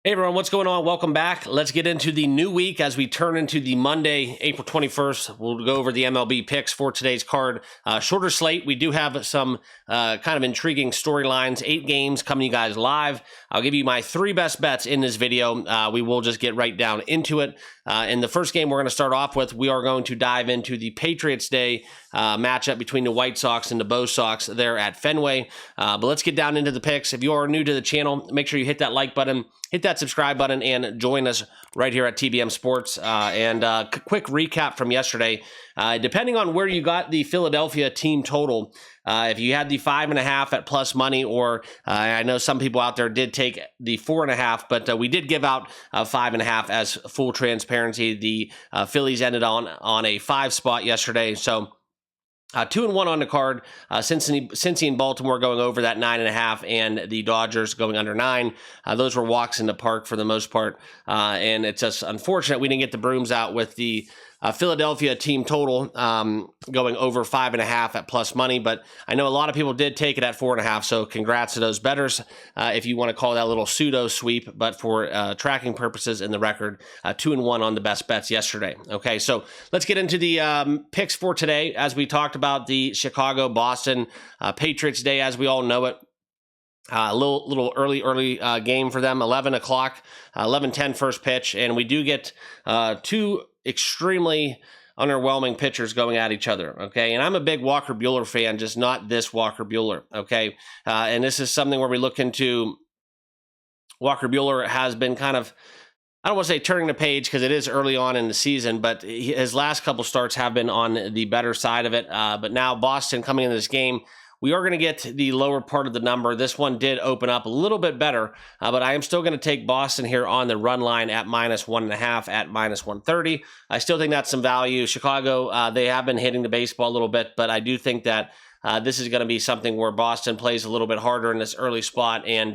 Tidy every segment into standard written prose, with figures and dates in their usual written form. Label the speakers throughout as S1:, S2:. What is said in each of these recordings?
S1: Hey everyone, what's going on? Welcome back. Let's get into the new week as we turn into the Monday, April 21st. We'll go over the MLB picks for today's card. Shorter slate. We do have some kind of intriguing storylines. 8 games coming to you guys live. I'll give you my 3 best bets in this video. We will just get right down into it. In the first game we're going to start off with, we are going to dive into the Patriots Day matchup between the White Sox and the Bo Sox there at Fenway. But let's get down into the picks. If you are new to the channel, make sure you hit that like button, hit that subscribe button, and join us right here at TBM Sports. Quick recap from yesterday. Depending on where you got the Philadelphia team total, if you had the 5.5 at plus money, or I know some people out there did take the 4.5, but we did give out 5.5 as full transparency. The Phillies ended on a 5 spot yesterday, so 2-1 on the card. Cincy and Baltimore going over that 9.5, and the Dodgers going under 9. Those were walks in the park for the most part, and it's just unfortunate we didn't get the brooms out with the Philadelphia team total going over 5.5 at plus money, but I know a lot of people did take it at 4.5, so congrats to those bettors if you want to call that a little pseudo sweep, but for tracking purposes in the record, 2-1 on the best bets yesterday. Okay, so let's get into the picks for today. As we talked about the Chicago-Boston Patriots Day as we all know it. A little early game for them, 11 o'clock, 11:10 first pitch, and we do get 2 extremely underwhelming pitchers going at each other, okay? And I'm a big Walker Buehler fan, just not this Walker Buehler, okay? And this is something where we look into Walker Buehler has been kind of, I don't want to say turning the page because it is early on in the season, but his last couple starts have been on the better side of it. But now Boston coming into this game, we are going to get the lower part of the number. This one did open up a little bit better, but I am still going to take Boston here on the run line at -1.5 at -130. I still think that's some value. Chicago, they have been hitting the baseball a little bit, but I do think that this is going to be something where Boston plays a little bit harder in this early spot and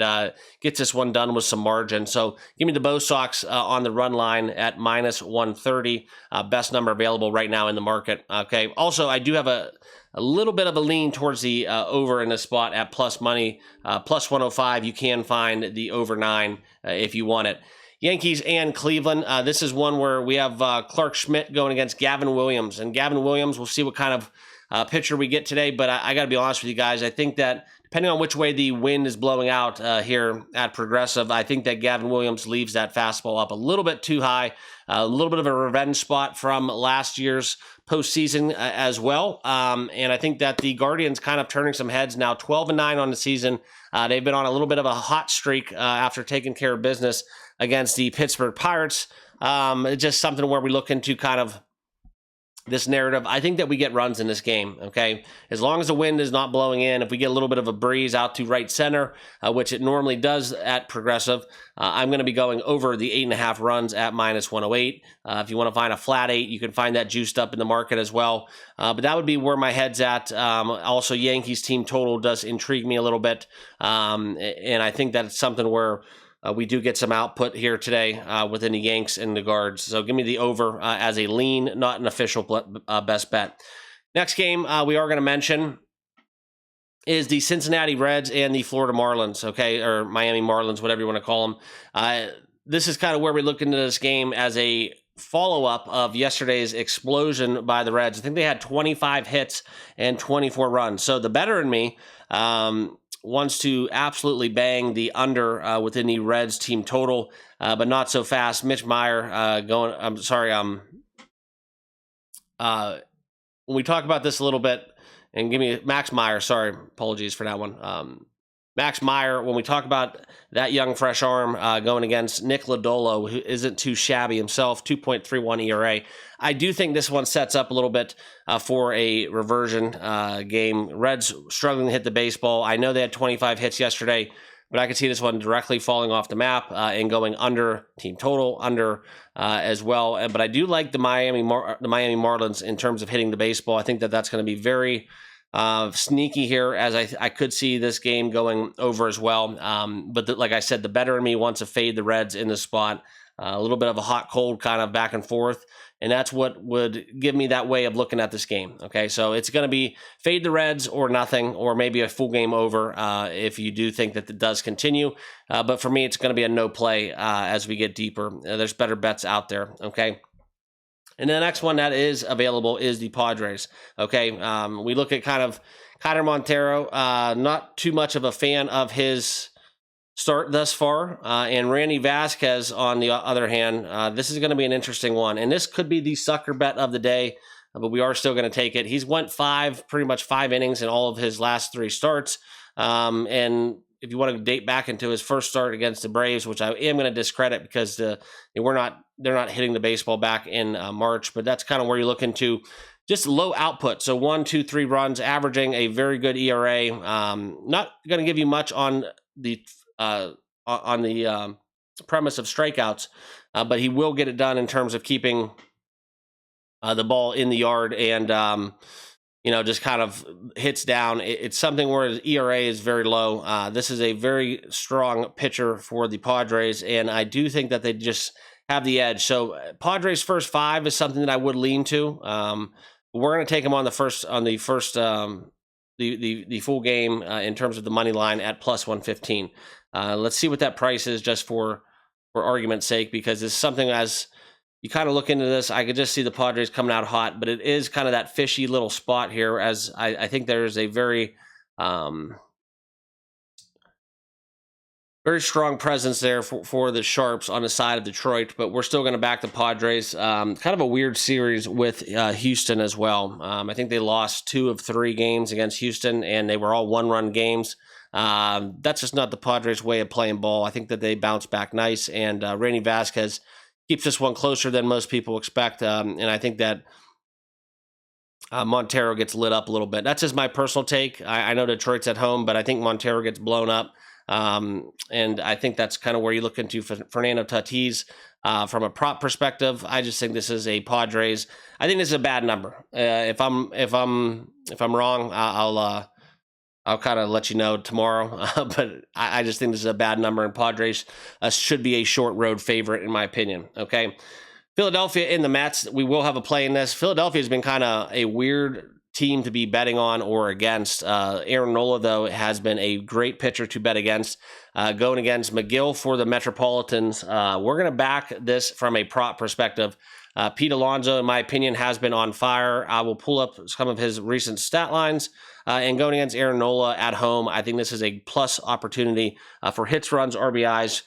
S1: gets this one done with some margin. So give me the Bo Sox on the run line at -130, best number available right now in the market. Okay. Also, I do have a little bit of a lean towards the over in this spot at plus money, plus 105. You can find the over 9 if you want it. Yankees and Cleveland. This is one where we have Clark Schmidt going against Gavin Williams. And Gavin Williams, we'll see what kind of pitcher we get today. But I got to be honest with you guys. I think that depending on which way the wind is blowing out here at Progressive, I think that Gavin Williams leaves that fastball up a little bit too high. A little bit of a revenge spot from last year's postseason as well. And I think that the Guardians kind of turning some heads now, 12-9 on the season. They've been on a little bit of a hot streak after taking care of business against the Pittsburgh Pirates. It's just something where we look into kind of this narrative. I think that we get runs in this game, okay? As long as the wind is not blowing in, if we get a little bit of a breeze out to right center, which it normally does at Progressive, I'm going to be going over the 8.5 runs at -108. If you want to find a flat 8, you can find that juiced up in the market as well. But that would be where my head's at. Also, Yankees team total does intrigue me a little bit. And I think that's something where we do get some output here today within the Yanks and the Guards. So give me the over as a lean, not an official best bet. Next game we are going to mention is the Cincinnati Reds and the Florida Marlins, okay, or Miami Marlins, whatever you want to call them. This is kind of where we look into this game as a follow-up of yesterday's explosion by the Reds. I think they had 25 hits and 24 runs. So the better in me wants to absolutely bang the under within the Reds team total, but not so fast. Mitch Meyer when we talk about this a little bit, and give me Max Meyer, sorry, apologies for that one. Max Meyer, when we talk about that young fresh arm going against Nick Lodolo, who isn't too shabby himself, 2.31 ERA, I do think this one sets up a little bit for a reversion game. Reds struggling to hit the baseball. I know they had 25 hits yesterday, but I could see this one directly falling off the map and going under team total, under as well. But I do like the Miami Marlins in terms of hitting the baseball. I think that that's going to be very sneaky here, as I could see this game going over as well. But like I said, the better in me wants to fade the Reds in this spot. a little bit of a hot cold kind of back and forth. And that's what would give me that way of looking at this game. Okay, so it's going to be fade the Reds or nothing, or maybe a full game over if you do think that it does continue. But for me, it's going to be a no play as we get deeper. There's better bets out there. Okay. And the next one that is available is the Padres. Okay, we look at kind of Kiner Montero. Not too much of a fan of his start thus far. And Randy Vasquez, on the other hand, this is going to be an interesting one. And this could be the sucker bet of the day, but we are still going to take it. He's went pretty much five innings in all of his last three starts. And if you want to date back into his first start against the Braves, which I am going to discredit because they're not hitting the baseball back in March, but that's kind of where you look into just low output. So 1, 2, 3 runs, averaging a very good ERA. Not going to give you much on the premise of strikeouts, but he will get it done in terms of keeping the ball in the yard and just kind of hits down. It's something where his ERA is very low. This is a very strong pitcher for the Padres, and I do think that they just have the edge. So Padres first five is something that I would lean to. We're going to take him on the full game in terms of the money line at plus 115. Let's see what that price is, just for argument's sake, because it's something, as you kind of look into this, I could just see the Padres coming out hot, but it is kind of that fishy little spot here, as I think there's a very very strong presence there for the Sharps on the side of Detroit, but we're still going to back the Padres. Kind of a weird series with Houston as well. I think they lost 2 of 3 games against Houston, and they were all one-run games. That's just not the Padres' way of playing ball. I think that they bounce back nice, and Randy Vasquez keeps this one closer than most people expect, and I think that Montero gets lit up a little bit. That's just my personal take. I know Detroit's at home, but I think Montero gets blown up. And I think that's kind of where you look into Fernando Tatis from a prop perspective. I just think this is a Padres. I think this is a bad number. If I'm wrong, I'll kind of let you know tomorrow. But I just think this is a bad number, and Padres should be a short road favorite in my opinion. Okay, Philadelphia in the Mets. We will have a play in this. Philadelphia has been kind of a weird team to be betting on or against. Aaron Nola, though, has been a great pitcher to bet against. Going against McGill for the Metropolitans. We're going to back this from a prop perspective. Pete Alonso, in my opinion, has been on fire. I will pull up some of his recent stat lines. And going against Aaron Nola at home, I think this is a plus opportunity for hits, runs, RBIs.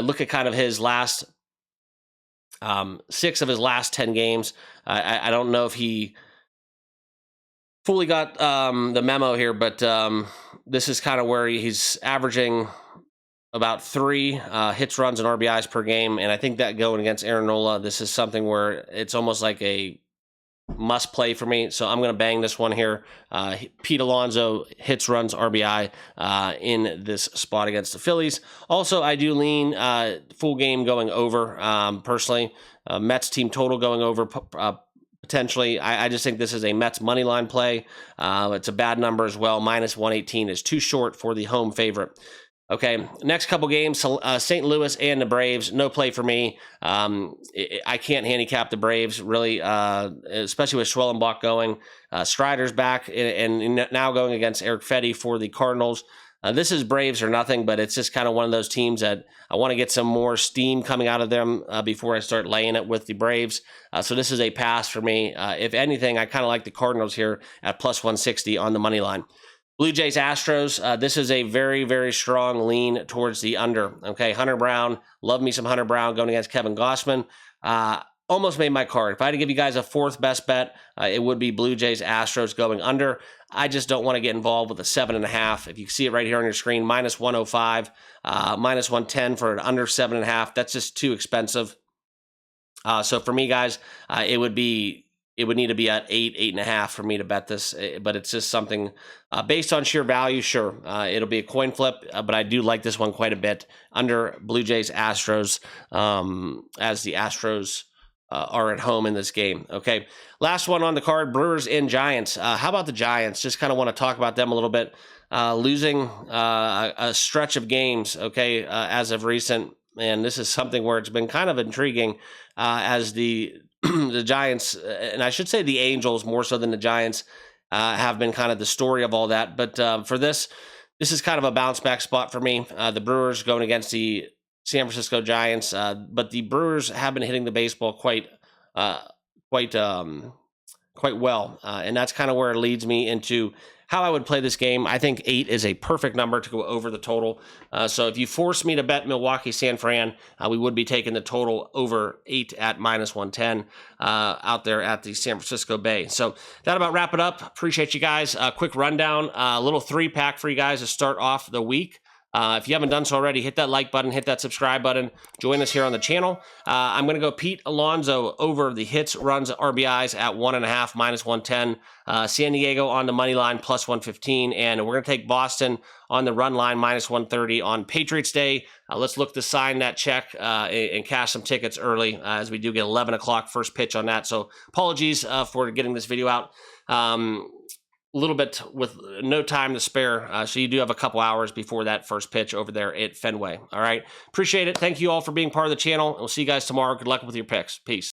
S1: Look at kind of his last 6 of his last 10 games. I don't know if he fully got the memo here, but this is kind of where he's averaging about 3 hits, runs, and RBIs per game. And I think that going against Aaron Nola, this is something where it's almost like a must play for me. So I'm going to bang this one here. Pete Alonso, hits, runs, RBI in this spot against the Phillies. Also, I do lean full game going over personally. Mets team total going over potentially. I just think this is a Mets money line play. It's a bad number as well. Minus 118 is too short for the home favorite. Okay, next couple games, St. Louis and the Braves. No play for me. I can't handicap the Braves, really, especially with Schwellenbach going. Strider's back and now going against Eric Fedde for the Cardinals. This is Braves or nothing, but it's just kind of one of those teams that I want to get some more steam coming out of them before I start laying it with the Braves. So this is a pass for me. If anything, I kind of like the Cardinals here at plus 160 on the money line. Blue Jays Astros, this is a very, very strong lean towards the under. Okay, Hunter Brown, love me some Hunter Brown going against Kevin Gossman. Almost made my card. If I had to give you guys a 4th best bet, it would be Blue Jays Astros going under. I just don't want to get involved with a 7.5. If you see it right here on your screen, minus 105, minus 110 for an under 7.5. That's just too expensive. So for me, guys, it would need to be at 8.5 for me to bet this, but it's just something based on sheer value. Sure, it'll be a coin flip, but I do like this one quite a bit under Blue Jays Astros, as the Astros are at home in this game. Okay, last one on the card, Brewers and Giants. How about the Giants? Just kind of want to talk about them a little bit. Losing a stretch of games, okay, as of recent. and this is something where it's been kind of intriguing as the the Giants, and I should say the Angels more so than the Giants, have been kind of the story of all that. But for this is kind of a bounce back spot for me. The Brewers going against the San Francisco Giants, but the Brewers have been hitting the baseball quite well, and that's kind of where it leads me into how I would play this game. I think 8 is a perfect number to go over the total. So if you force me to bet Milwaukee San Fran, we would be taking the total over 8 at -110 out there at the San Francisco Bay. So that about wrap it up. Appreciate you guys. Quick rundown, a little 3-pack for you guys to start off the week. If you haven't done so already, hit that like button, hit that subscribe button, join us here on the channel. I'm going to go Pete Alonso over the hits, runs, RBIs at 1.5, -110. San Diego on the money line, +115. And we're going to take Boston on the run line, -130 on Patriots Day. Let's look to sign that check and cash some tickets early as we do get 11 o'clock first pitch on that. So apologies for getting this video out. A little bit with no time to spare, so you do have a couple hours before that first pitch over there at Fenway. All right, appreciate it. Thank you all for being part of the channel. We'll see you guys tomorrow. Good luck with your picks. Peace.